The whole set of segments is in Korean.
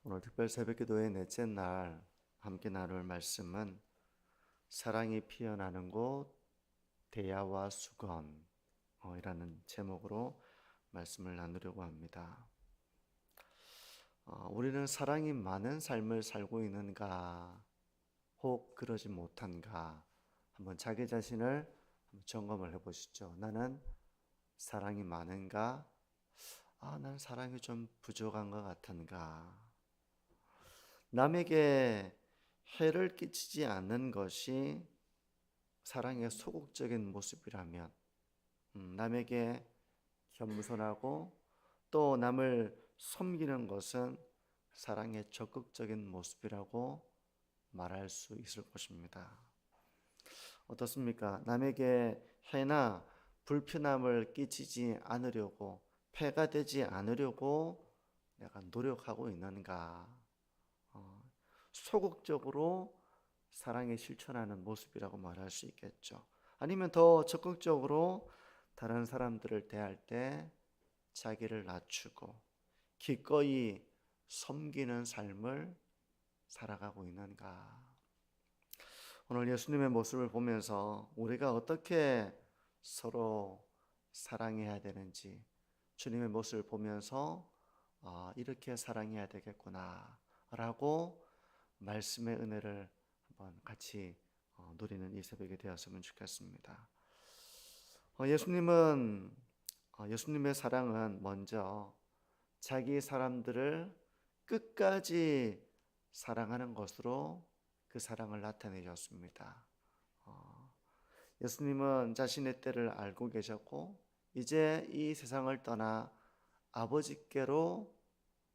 오늘 특별 새벽기도의 넷째 날 함께 나눌 말씀은 사랑이 피어나는 곳 대야와 수건이라는 제목으로 말씀을 나누려고 합니다. 우리는 사랑이 많은 삶을 살고 있는가, 혹 그러지 못한가, 한번 자기 자신을 한번 점검을 해보시죠. 나는 사랑이 많은가? 난 사랑이 좀 부족한 것 같은가? 남에게 해를 끼치지 않는 것이 사랑의 소극적인 모습이라면, 남에게 겸손하고 또 남을 섬기는 것은 사랑의 적극적인 모습이라고 말할 수 있을 것입니다. 어떻습니까? 남에게 해나 불편함을 끼치지 않으려고, 폐가 되지 않으려고 내가 노력하고 있는가? 소극적으로 사랑에 실천하는 모습이라고 말할 수 있겠죠. 아니면 더 적극적으로 다른 사람들을 대할 때 자기를 낮추고 기꺼이 섬기는 삶을 살아가고 있는가? 오늘 예수님의 모습을 보면서 우리가 어떻게 서로 사랑해야 되는지, 주님의 모습을 보면서 이렇게 사랑해야 되겠구나 라고 말씀의 은혜를 한번 같이 누리는 이 새벽이 되었으면 좋겠습니다. 예수님의 사랑은 먼저 자기 사람들을 끝까지 사랑하는 것으로 그 사랑을 나타내셨습니다. 예수님은 자신의 때를 알고 계셨고 이제 이 세상을 떠나 아버지께로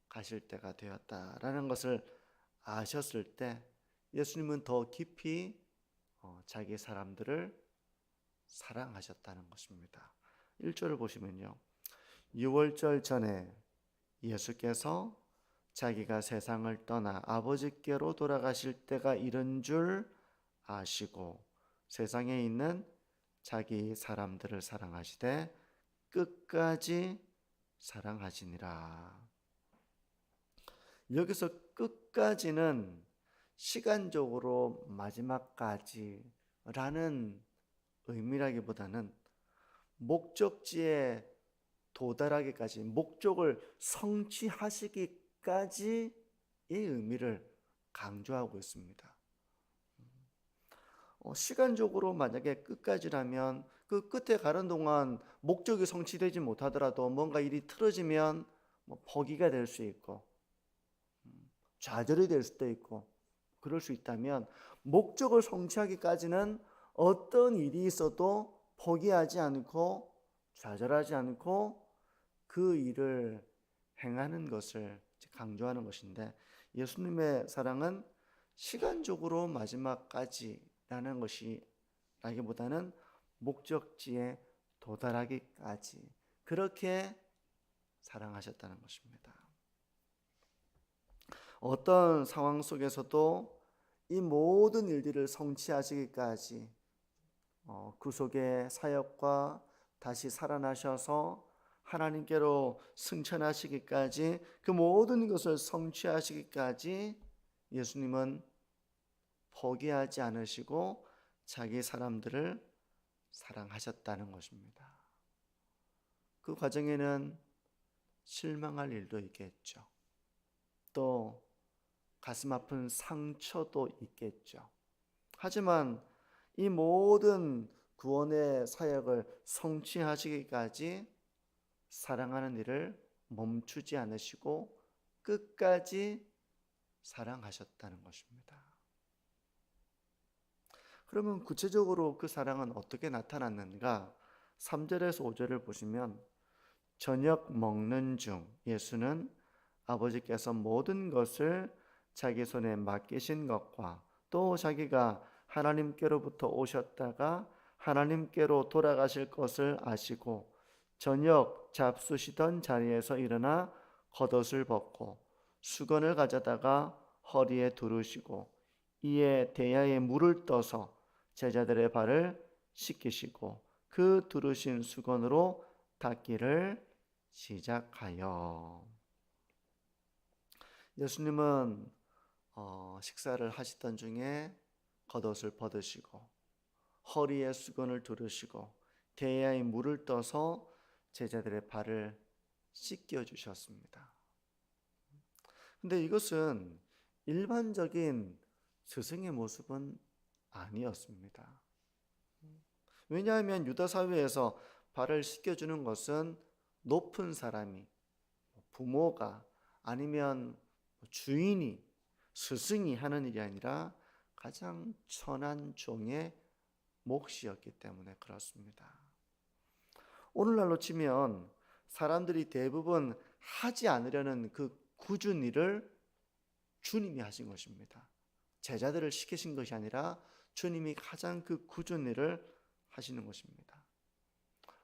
가실 때가 되었다라는 것을 아셨을 때 예수님은 더 깊이 자기 사람들을 사랑하셨다는 것입니다. 1절을 보시면요, 유월절 전에 예수께서 자기가 세상을 떠나 아버지께로 돌아가실 때가 이른 줄 아시고 세상에 있는 자기 사람들을 사랑하시되 끝까지 사랑하시니라. 여기서 끝까지는 시간적으로 마지막까지라는 의미라기보다는 목적지에 도달하기까지, 목적을 성취하시기까지의 의미를 강조하고 있습니다. 시간적으로 만약에 끝까지라면 그 끝에 가는 동안 목적이 성취되지 못하더라도 뭔가 일이 틀어지면 포기가 될 수 있고 좌절이 될 수도 있고 그럴 수 있다면, 목적을 성취하기까지는 어떤 일이 있어도 포기하지 않고 좌절하지 않고 그 일을 행하는 것을 강조하는 것인데, 예수님의 사랑은 시간적으로 마지막까지라는 것이 라기보다는 목적지에 도달하기까지 그렇게 사랑하셨다는 것입니다. 어떤 상황 속에서도 이 모든 일들을 성취하시기까지, 구속의 사역과 다시 살아나셔서 하나님께로 승천하시기까지, 그 모든 것을 성취하시기까지 예수님은 포기하지 않으시고 자기 사람들을 사랑하셨다는 것입니다. 그 과정에는 실망할 일도 있겠죠. 또 가슴 아픈 상처도 있겠죠. 하지만 이 모든 구원의 사역을 성취하시기까지 사랑하는 일을 멈추지 않으시고 끝까지 사랑하셨다는 것입니다. 그러면 구체적으로 그 사랑은 어떻게 나타났는가? 3절에서 5절을 보시면, 저녁 먹는 중 예수는 아버지께서 모든 것을 자기 손에 맡기신 것과 또 자기가 하나님께로부터 오셨다가 하나님께로 돌아가실 것을 아시고 저녁 잡수시던 자리에서 일어나 겉옷을 벗고 수건을 가져다가 허리에 두르시고 이에 대야에 물을 떠서 제자들의 발을 씻기시고 그 두르신 수건으로 닦기를 시작하여. 예수님은 식사를 하시던 중에 겉옷을 벗으시고 허리에 수건을 두르시고 대야에 물을 떠서 제자들의 발을 씻겨 주셨습니다. 근데 이것은 일반적인 스승의 모습은 아니었습니다. 왜냐하면 유다 사회에서 발을 씻겨주는 것은 높은 사람이, 부모가 아니면 주인이, 스승이 하는 일이 아니라 가장 천한 종의 몫이었기 때문에 그렇습니다. 오늘날로 치면 사람들이 대부분 하지 않으려는 그 굳은 일을 주님이 하신 것입니다. 제자들을 시키신 것이 아니라 주님이 가장 그 굳은 일을 하시는 것입니다.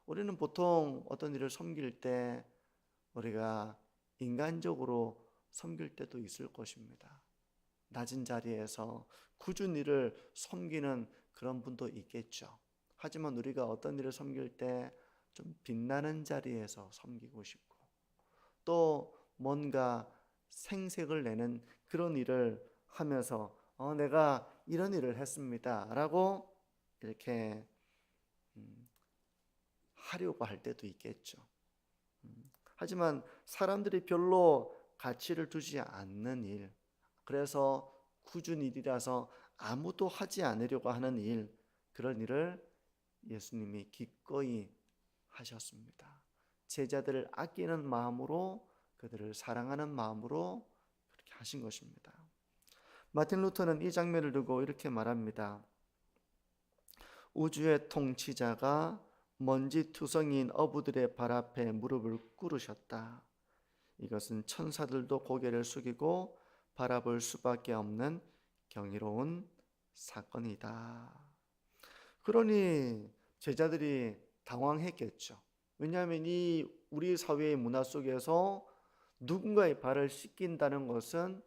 우리는 보통 어떤 일을 섬길 때 우리가 인간적으로 섬길 때도 있을 것입니다. 낮은 자리에서 굳은 일을 섬기는 그런 분도 있겠죠. 하지만 우리가 어떤 일을 섬길 때 좀 빛나는 자리에서 섬기고 싶고 또 뭔가 생색을 내는 그런 일을 하면서 내가 이런 일을 했습니다 라고 이렇게 하려고 할 때도 있겠죠. 하지만 사람들이 별로 가치를 두지 않는 일, 그래서 굳은 일이라서 아무도 하지 않으려고 하는 일, 그런 일을 예수님이 기꺼이 하셨습니다. 제자들을 아끼는 마음으로, 그들을 사랑하는 마음으로 그렇게 하신 것입니다. 마틴 루터는 이 장면을 두고 이렇게 말합니다. 우주의 통치자가 먼지투성이인 어부들의 발 앞에 무릎을 꿇으셨다. 이것은 천사들도 고개를 숙이고 바라볼 수밖에 없는 경이로운 사건이다. 그러니 제자들이 당황했겠죠. 왜냐하면 이 우리 사회의 문화 속에서 누군가의 발을 씻긴다는 것은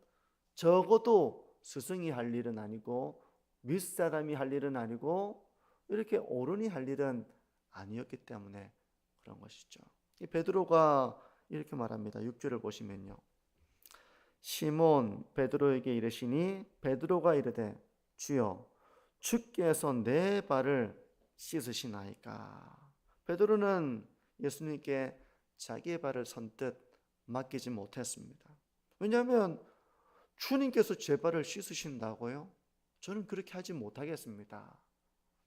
적어도 스승이 할 일은 아니고 윗사람이 할 일은 아니고 이렇게 어른이 할 일은 아니었기 때문에 그런 것이죠. 이 베드로가 이렇게 말합니다. 6절을 보시면요. 시몬 베드로에게 이르시니 베드로가 이르되 주여 주께서 내 발을 씻으시나이까. 베드로는 예수님께 자기의 발을 선뜻 맡기지 못했습니다. 왜냐하면 주님께서 제 발을 씻으신다고요? 저는 그렇게 하지 못하겠습니다.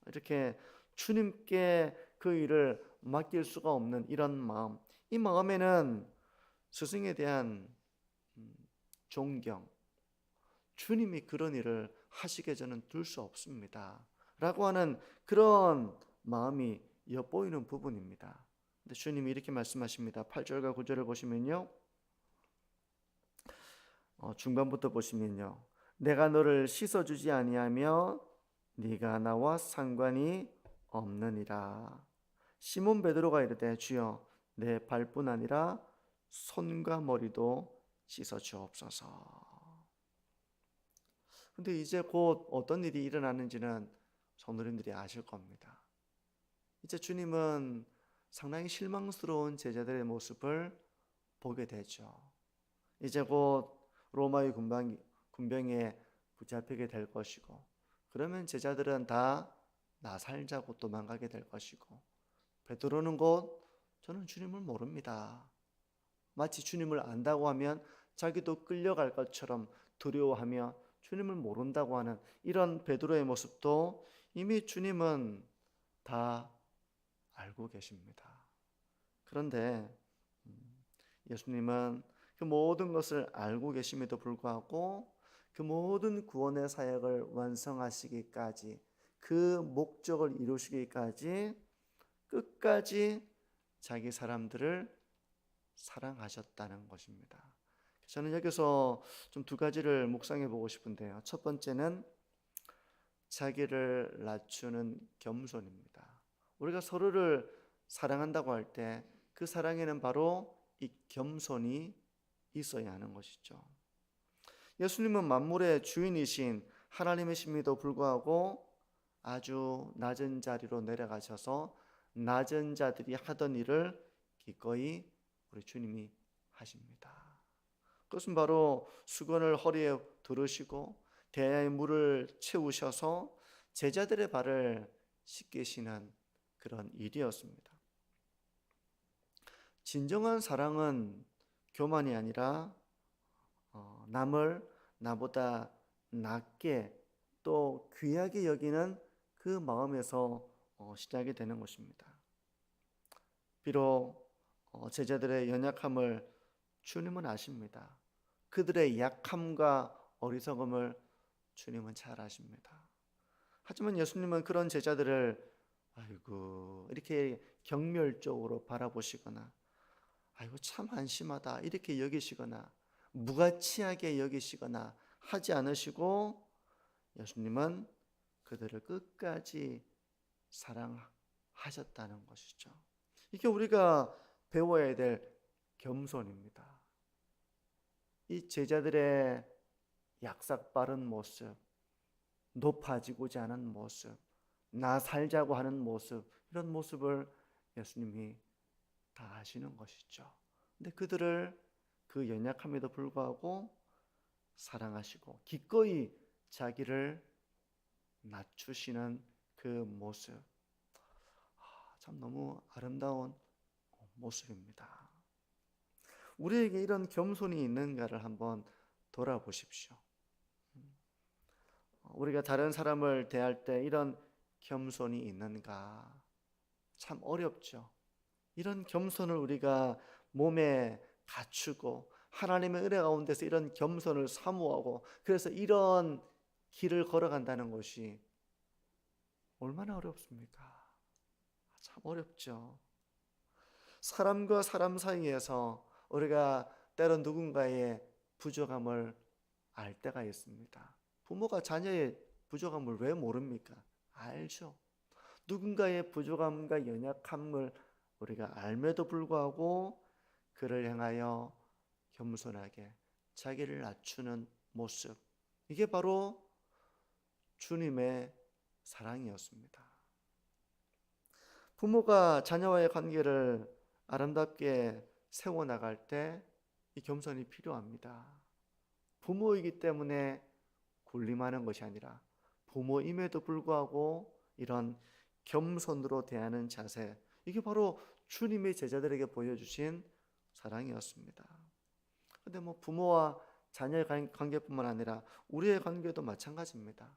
이렇게 주님께 그 일을 맡길 수가 없는 이런 마음, 이 마음에는 스승에 대한 존경, 주님이 그런 일을 하시게 저는 둘 수 없습니다 라고 하는 그런 마음이 엿보이는 부분입니다. 근데 주님이 이렇게 말씀하십니다. 8절과 9절을 보시면요, 중반부터 보시면요, 내가 너를 씻어주지 아니하며 네가 나와 상관이 없느니라. 시몬 베드로가 이르되 주여 내 발뿐 아니라 손과 머리도 씻어 주옵소서. 근데 이제 곧 어떤 일이 일어나는지는 성도님들이 아실 겁니다. 이제 주님은 상당히 실망스러운 제자들의 모습을 보게 되죠. 이제 곧 로마의 군병에 붙잡히게 될 것이고, 그러면 제자들은 다 나살자고 도망가게 될 것이고, 베드로는 곧 저는 주님을 모릅니다. 마치 주님을 안다고 하면 자기도 끌려갈 것처럼 두려워하며 주님을 모른다고 하는 이런 베드로의 모습도 이미 주님은 다 알고 계십니다. 그런데 예수님은 그 모든 것을 알고 계심에도 불구하고 그 모든 구원의 사역을 완성하시기까지, 그 목적을 이루시기까지 끝까지 자기 사람들을 사랑하셨다는 것입니다. 저는 여기서 좀 두 가지를 묵상해 보고 싶은데요. 첫 번째는 자기를 낮추는 겸손입니다. 우리가 서로를 사랑한다고 할 때 그 사랑에는 바로 이 겸손이 있어야 하는 것이죠. 예수님은 만물의 주인이신 하나님이심에도 불구하고 아주 낮은 자리로 내려가셔서 낮은 자들이 하던 일을 기꺼이 우리 주님이 하십니다. 그것은 바로 수건을 허리에 두르시고 대야의 물을 채우셔서 제자들의 발을 씻기시는 그런 일이었습니다. 진정한 사랑은 교만이 아니라 남을 나보다 낮게 또 귀하게 여기는 그 마음에서 시작이 되는 것입니다. 비록 제자들의 연약함을 주님은 아십니다. 그들의 약함과 어리석음을 주님은 잘 아십니다. 하지만 예수님은 그런 제자들을 아이고 이렇게 경멸적으로 바라보시거나 아이고 참 한심하다 이렇게 여기시거나 무가치하게 여기시거나 하지 않으시고 예수님은 그들을 끝까지 사랑하셨다는 것이죠. 이게 우리가 배워야 될 겸손입니다. 이 제자들의 약삭 빠른 모습, 높아지고자 하는 모습, 나 살자고 하는 모습, 이런 모습을 예수님이 다 아시는 것이죠. 근데 그들을 그 연약함에도 불구하고 사랑하시고 기꺼이 자기를 낮추시는 그 모습, 참 너무 아름다운 모습입니다. 우리에게 이런 겸손이 있는가를 한번 돌아보십시오. 우리가 다른 사람을 대할 때 이런 겸손이 있는가? 참 어렵죠. 이런 겸손을 우리가 몸에 갖추고 하나님의 은혜 가운데서 이런 겸손을 사모하고 그래서 이런 길을 걸어간다는 것이 얼마나 어렵습니까? 참 어렵죠. 사람과 사람 사이에서 우리가 때론 누군가의 부족함을 알 때가 있습니다. 부모가 자녀의 부족함을 왜 모릅니까? 알죠. 누군가의 부족함과 연약함을 우리가 알매도 불구하고 그를 향하여 겸손하게 자기를 낮추는 모습, 이게 바로 주님의 사랑이었습니다. 부모가 자녀와의 관계를 아름답게 세워나갈 때 이 겸손이 필요합니다. 부모이기 때문에 군림하는 것이 아니라 부모임에도 불구하고 이런 겸손으로 대하는 자세, 이게 바로 주님의 제자들에게 보여주신 사랑이었습니다. 그런데 부모와 자녀의 관계뿐만 아니라 우리의 관계도 마찬가지입니다.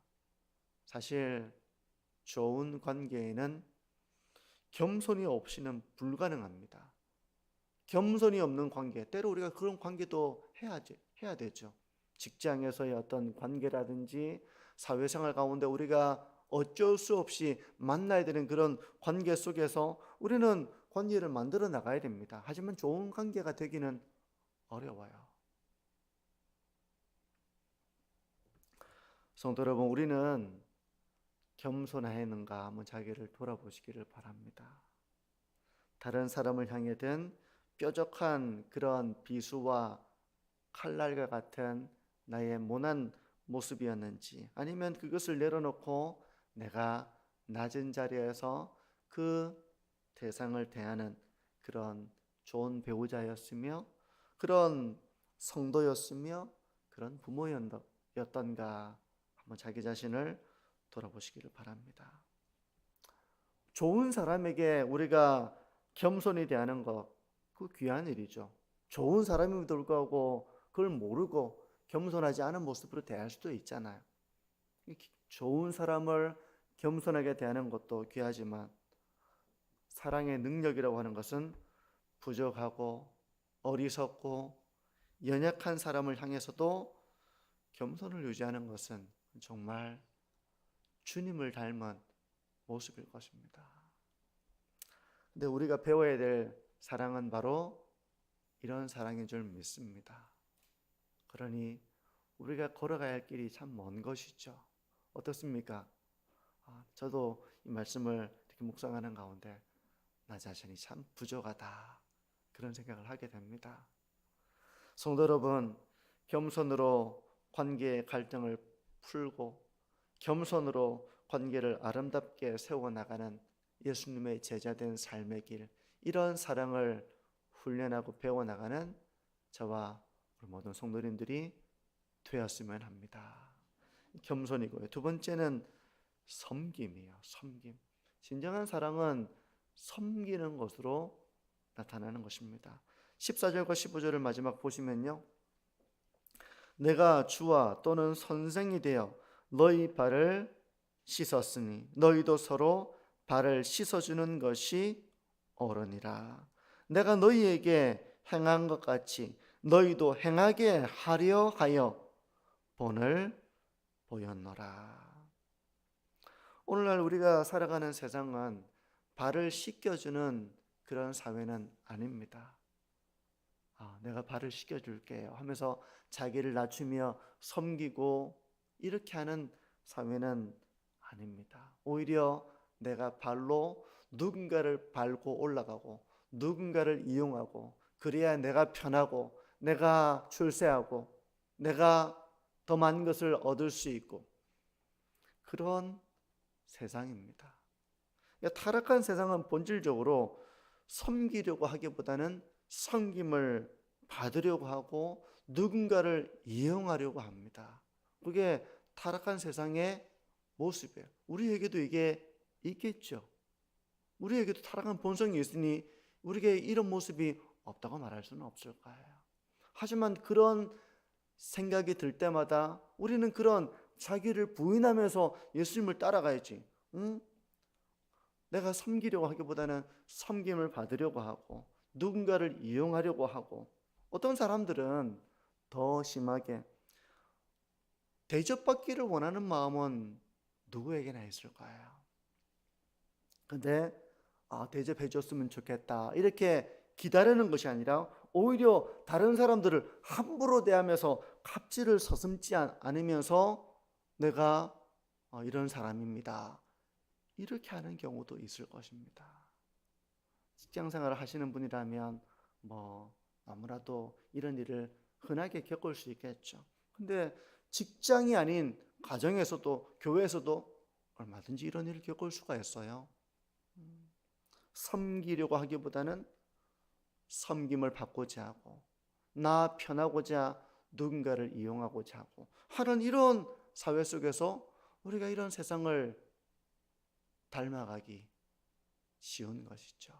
사실 좋은 관계에는 겸손이 없이는 불가능합니다. 겸손이 없는 관계, 때로 우리가 그런 관계도 해야 되죠. 직장에서의 어떤 관계라든지 사회생활 가운데 우리가 어쩔 수 없이 만나야 되는 그런 관계 속에서 우리는 관계를 만들어 나가야 됩니다. 하지만 좋은 관계가 되기는 어려워요. 성도 여러분, 우리는 겸손했는가 한번 자기를 돌아보시기를 바랍니다. 다른 사람을 향해 든 뾰족한 그런 비수와 칼날과 같은 나의 모난 모습이었는지, 아니면 그것을 내려놓고 내가 낮은 자리에서 그 대상을 대하는 그런 좋은 배우자였으며 그런 성도였으며 그런 부모였던가 한번 자기 자신을 돌아보시기를 바랍니다. 좋은 사람에게 우리가 겸손히 대하는 것, 그 귀한 일이죠. 좋은 사람임에도 불구하고 그걸 모르고 겸손하지 않은 모습으로 대할 수도 있잖아요. 좋은 사람을 겸손하게 대하는 것도 귀하지만 사랑의 능력이라고 하는 것은 부족하고 어리석고 연약한 사람을 향해서도 겸손을 유지하는 것은 정말 주님을 닮은 모습일 것입니다. 근데 우리가 배워야 될 사랑은 바로 이런 사랑인 줄 믿습니다. 그러니 우리가 걸어가야 할 길이 참 먼 것이죠. 어떻습니까? 저도 이 말씀을 이렇게 묵상하는 가운데 나 자신이 참 부족하다 그런 생각을 하게 됩니다. 성도 여러분, 겸손으로 관계의 갈등을 풀고 겸손으로 관계를 아름답게 세워나가는 예수님의 제자된 삶의 길, 이런 사랑을 훈련하고 배워나가는 저와 우리 모든 성도님들이 되었으면 합니다. 겸손이고요. 두 번째는 섬김이에요. 섬김. 진정한 사랑은 섬기는 것으로 나타나는 것입니다. 14절과 15절을 마지막 보시면요, 내가 주와 또는 선생이 되어 너희 발을 씻었으니 너희도 서로 발을 씻어주는 것이 옳으니라. 내가 너희에게 행한 것 같이 너희도 행하게 하려 하여 본을 보였노라. 오늘날 우리가 살아가는 세상은 발을 씻겨주는 그런 사회는 아닙니다. 내가 발을 씻겨줄게요 하면서 자기를 낮추며 섬기고 이렇게 하는 사회는 아닙니다. 오히려 내가 발로 누군가를 밟고 올라가고 누군가를 이용하고 그래야 내가 편하고 내가 출세하고 내가 더 많은 것을 얻을 수 있고 그런 세상입니다. 타락한 세상은 본질적으로 섬기려고 하기보다는 섬김을 받으려고 하고 누군가를 이용하려고 합니다. 그게 타락한 세상의 모습이에요. 우리에게도 이게 있겠죠. 우리에게도 타락한 본성이 있으니 우리에게 이런 모습이 없다고 말할 수는 없을 거예요. 하지만 그런 생각이 들 때마다 우리는 그런 자기를 부인하면서 예수님을 따라가야지. 내가 섬기려고 하기보다는 섬김을 받으려고 하고 누군가를 이용하려고 하고 어떤 사람들은 더 심하게 대접받기를 원하는 마음은 누구에게나 있을 거예요. 근데 대접해 줬으면 좋겠다 이렇게 기다리는 것이 아니라 오히려 다른 사람들을 함부로 대하면서 갑질을 서슴지 않으면서 내가 이런 사람입니다 이렇게 하는 경우도 있을 것입니다. 직장생활을 하시는 분이라면 아무래도 이런 일을 흔하게 겪을 수 있겠죠. 근데 직장이 아닌 가정에서도 교회에서도 얼마든지 이런 일을 겪을 수가 있어요. 섬기려고 하기보다는 섬김을 받고자 하고 나 편하고자 누군가를 이용하고자 하고 하는 이런 사회 속에서 우리가 이런 세상을 닮아가기 쉬운 것이죠.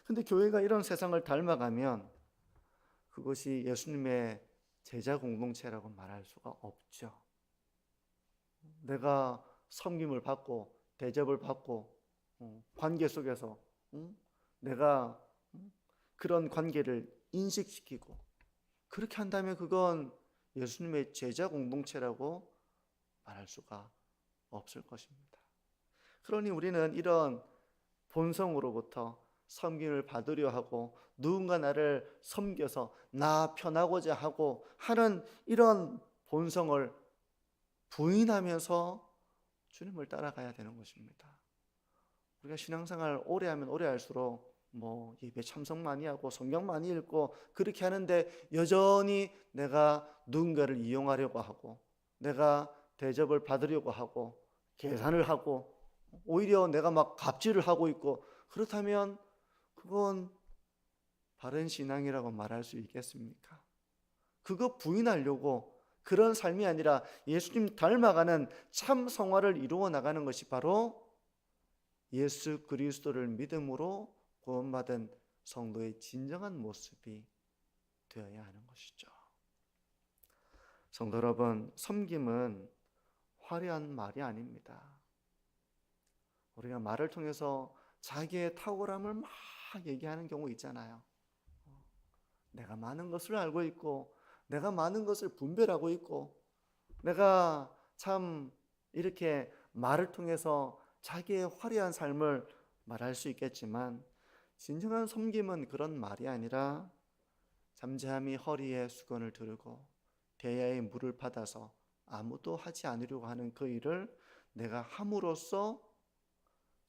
근데 교회가 이런 세상을 닮아가면 그것이 예수님의 제자 공동체라고 말할 수가 없죠. 내가 섬김을 받고 대접을 받고 관계 속에서 내가 그런 관계를 인식시키고 그렇게 한다면 그건 예수님의 제자 공동체라고 말할 수가 없을 것입니다. 그러니 우리는 이런 본성으로부터 섬김을 받으려 하고 누군가 나를 섬겨서 나 편하고자 하고 하는 이런 본성을 부인하면서 주님을 따라가야 되는 것입니다. 우리가 신앙생활 오래 하면 오래 할수록 예배 참석 많이 하고 성경 많이 읽고 그렇게 하는데 여전히 내가 누군가를 이용하려고 하고 내가 대접을 받으려고 하고 계산을 하고 오히려 내가 막 갑질을 하고 있고 그렇다면 그건 바른 신앙이라고 말할 수 있겠습니까? 그거 부인하려고 그런 삶이 아니라 예수님 닮아가는 참 성화를 이루어 나가는 것이 바로 예수 그리스도를 믿음으로 구원받은 성도의 진정한 모습이 되어야 하는 것이죠. 성도 여러분, 섬김은 화려한 말이 아닙니다. 우리가 말을 통해서 자기의 탁월함을 막 얘기하는 경우 있잖아요. 내가 많은 것을 알고 있고 내가 많은 것을 분별하고 있고 내가 참 이렇게 말을 통해서 자기의 화려한 삶을 말할 수 있겠지만 진정한 섬김은 그런 말이 아니라 잠잠히 허리에 수건을 들고 대야의 물을 받아서 아무도 하지 않으려고 하는 그 일을 내가 함으로써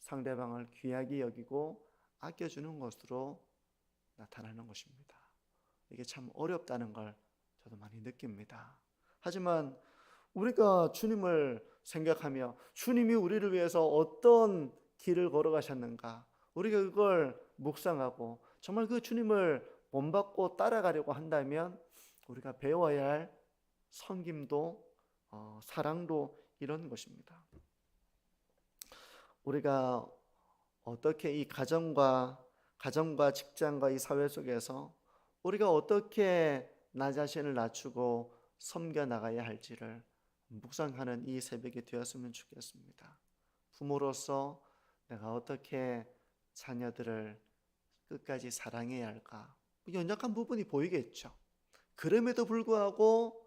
상대방을 귀하게 여기고 아껴주는 것으로 나타나는 것입니다. 이게 참 어렵다는 걸 저도 많이 느낍니다. 하지만 우리가 주님을 생각하며 주님이 우리를 위해서 어떤 길을 걸어가셨는가 우리가 그걸 묵상하고 정말 그 주님을 본받고 따라가려고 한다면 우리가 배워야 할 섬김도 사랑도 이런 것입니다. 우리가 어떻게 이 가정과 직장과 이 사회 속에서 우리가 어떻게 나 자신을 낮추고 섬겨 나가야 할지를 묵상하는 이 새벽이 되었으면 좋겠습니다. 부모로서 내가 어떻게 자녀들을 끝까지 사랑해야 할까? 연약한 부분이 보이겠죠. 그럼에도 불구하고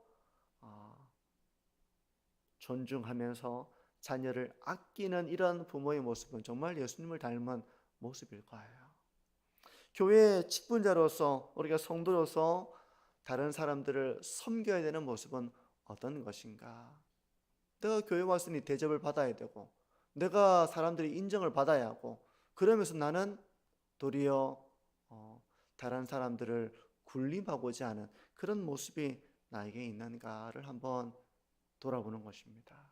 존중하면서 자녀를 아끼는 이런 부모의 모습은 정말 예수님을 닮은 모습일 거예요. 교회의 직분자로서 우리가 성도로서 다른 사람들을 섬겨야 되는 모습은 어떤 것인가? 내가 교회 왔으니 대접을 받아야 되고, 내가 사람들이 인정을 받아야 하고, 그러면서 나는 도리어 다른 사람들을 군림하고자 하는 그런 모습이 나에게 있는가를 한번 돌아보는 것입니다.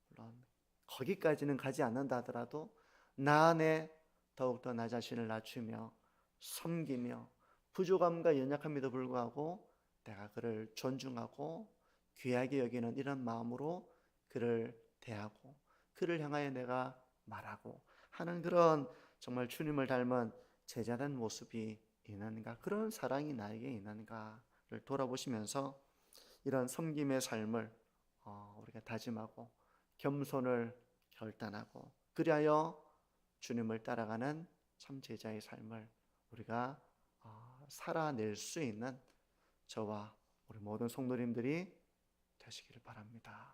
물론 거기까지는 가지 않는다 하더라도 나 안에 더욱더 나 자신을 낮추며 섬기며 부족함과 연약함에도 불구하고 내가 그를 존중하고 귀하게 여기는 이런 마음으로 그를 대하고 그를 향하여 내가 말하고 하는 그런 정말 주님을 닮은 제자된 모습이 있는가, 그런 사랑이 나에게 있는가를 돌아보시면서 이런 섬김의 삶을 우리가 다짐하고 겸손을 결단하고 그리하여 주님을 따라가는 참 제자의 삶을 우리가 살아낼 수 있는 저와 우리 모든 성도님들이 되시기를 바랍니다.